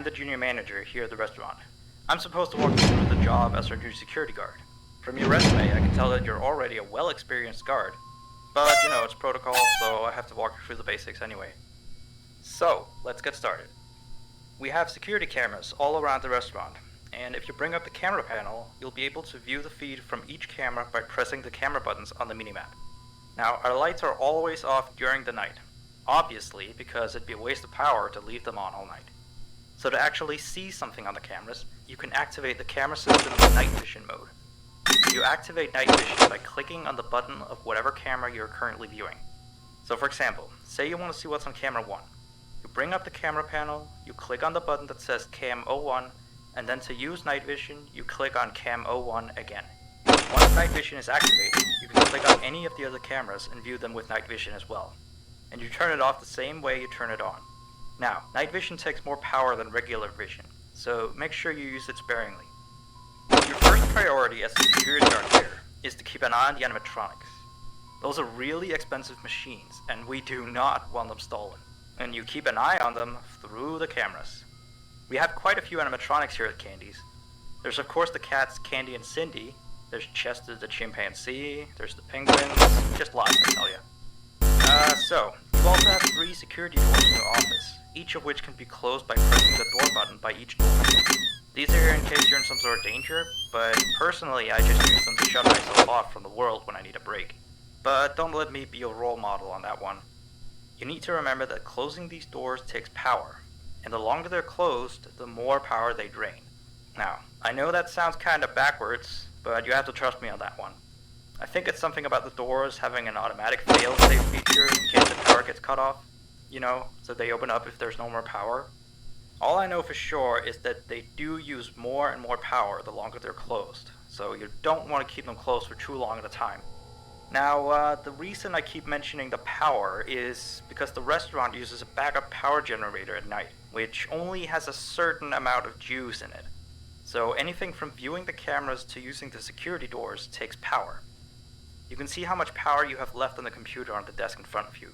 the junior manager here at the restaurant. I'm supposed to walk you through the job as our new security guard. From your resume, I can tell that you're already a well-experienced guard. But, you know, it's protocol, so I have to walk you through the basics anyway. So, let's get started. We have security cameras all around the restaurant, and if you bring up the camera panel, you'll be able to view the feed from each camera by pressing the camera buttons on the minimap. Now, our lights are always off during the night, obviously because it'd be a waste of power to leave them on all night. So to actually see something on the cameras, you can activate the camera system in night vision mode. You activate night vision by clicking on the button of whatever camera you're currently viewing. So for example, say you want to see what's on camera 1. You bring up the camera panel, you click on the button that says Cam 01, and then to use night vision, you click on Cam 01 again. Once night vision is activated, you can click on any of the other cameras and view them with night vision as well. And you turn it off the same way you turn it on. Now, night vision takes more power than regular vision, so make sure you use it sparingly. Your first priority as a security guard here is to keep an eye on the animatronics. Those are really expensive machines, and we do not want them stolen. And you keep an eye on them through the cameras. We have quite a few animatronics here at Candy's. There's of course the cats Candy and Cindy, there's Chester the chimpanzee, there's the penguins, just lots I tell you. So, you also have 3 security doors in your office, each of which can be closed by pressing the door button by each door. These are here in case you're in some sort of danger, but personally I just use them to shut myself off from the world when I need a break. But don't let me be your role model on that one. You need to remember that closing these doors takes power, and the longer they're closed, the more power they drain. Now, I know that sounds kinda backwards, but you have to trust me on that one. I think it's something about the doors having an automatic fail-safe feature in case the power gets cut off, you know, so they open up if there's no more power. All I know for sure is that they do use more and more power the longer they're closed, so you don't want to keep them closed for too long at a time. Now, the reason I keep mentioning the power is because the restaurant uses a backup power generator at night, which only has a certain amount of juice in it. So anything from viewing the cameras to using the security doors takes power. You can see how much power you have left on the computer on the desk in front of you.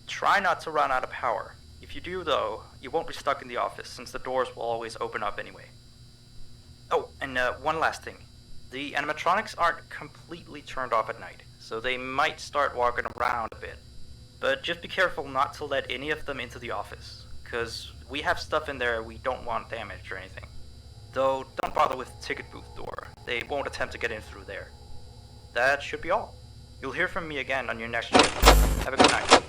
Try not to run out of power. If you do though, you won't be stuck in the office since the doors will always open up anyway. Oh, and one last thing. The animatronics aren't completely turned off at night, so they might start walking around a bit. But just be careful not to let any of them into the office, cause we have stuff in there we don't want damaged or anything. Though don't bother with the ticket booth door, they won't attempt to get in through there. That should be all. You'll hear from me again on your next shift. Have a good night.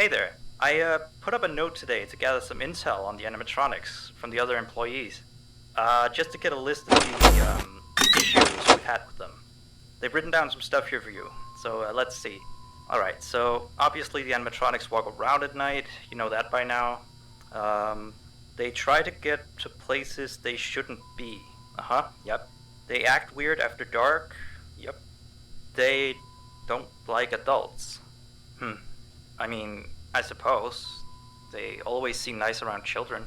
Hey there. I put up a note today to gather some intel on the animatronics from the other employees. Just to get a list of the issues we've had with them. They've written down some stuff here for you, so let's see. Alright, so obviously the animatronics walk around at night, you know that by now. They try to get to places they shouldn't be. Yep. They act weird after dark. Yep. They don't like adults. I mean, I suppose. They always seem nice around children.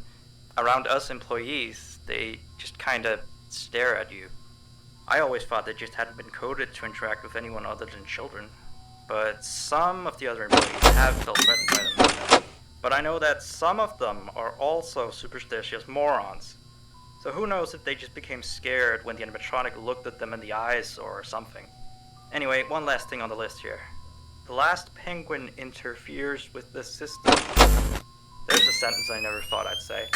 Around us employees, they just kinda stare at you. I always thought they just hadn't been coded to interact with anyone other than children. But some of the other employees have felt threatened by them. But I know that some of them are also superstitious morons. So who knows if they just became scared when the animatronic looked at them in the eyes or something. Anyway, one last thing on the list here. The last penguin interferes with the system. There's a sentence I never thought I'd say.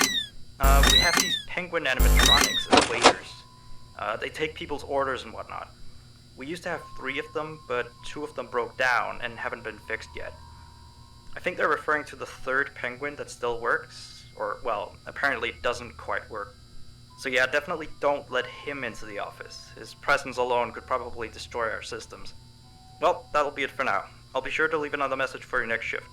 We have these penguin animatronics as waiters. They take people's orders and whatnot. We used to have 3 of them, but 2 of them broke down and haven't been fixed yet. I think they're referring to the 3rd penguin that still works, or, well, apparently it doesn't quite work. So yeah, definitely don't let him into the office. His presence alone could probably destroy our systems. Well, that'll be it for now. I'll be sure to leave another message for your next shift.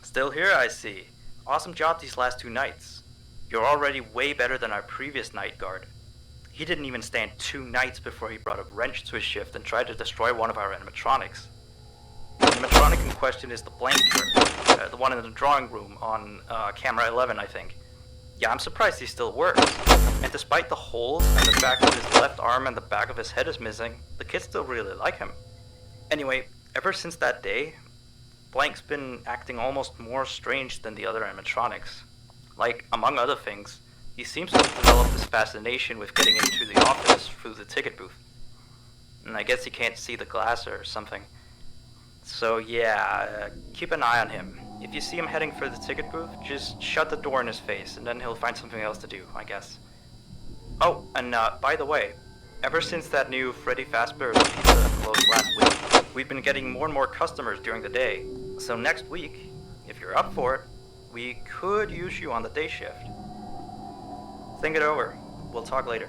Still here, I see. Awesome job these last 2 nights. You're already way better than our previous night guard. He didn't even stand 2 nights before he brought a wrench to his shift and tried to destroy one of our animatronics. The animatronic in question is the blanker, the one in the drawing room on camera 11, I think. Yeah, I'm surprised he still works. And despite the holes and the fact that his left arm and the back of his head is missing, the kids still really like him. Anyway, ever since that day, Blank's been acting almost more strange than the other animatronics. Like, among other things, he seems to have developed this fascination with getting into the office through the ticket booth. And I guess he can't see the glass or something. So yeah, keep an eye on him. If you see him heading for the ticket booth, just shut the door in his face, and then he'll find something else to do, I guess. Oh, and by the way, ever since that new Freddy Fazbear's Pizza closed last week, we've been getting more and more customers during the day. So next week, if you're up for it, we could use you on the day shift. Think it over. We'll talk later.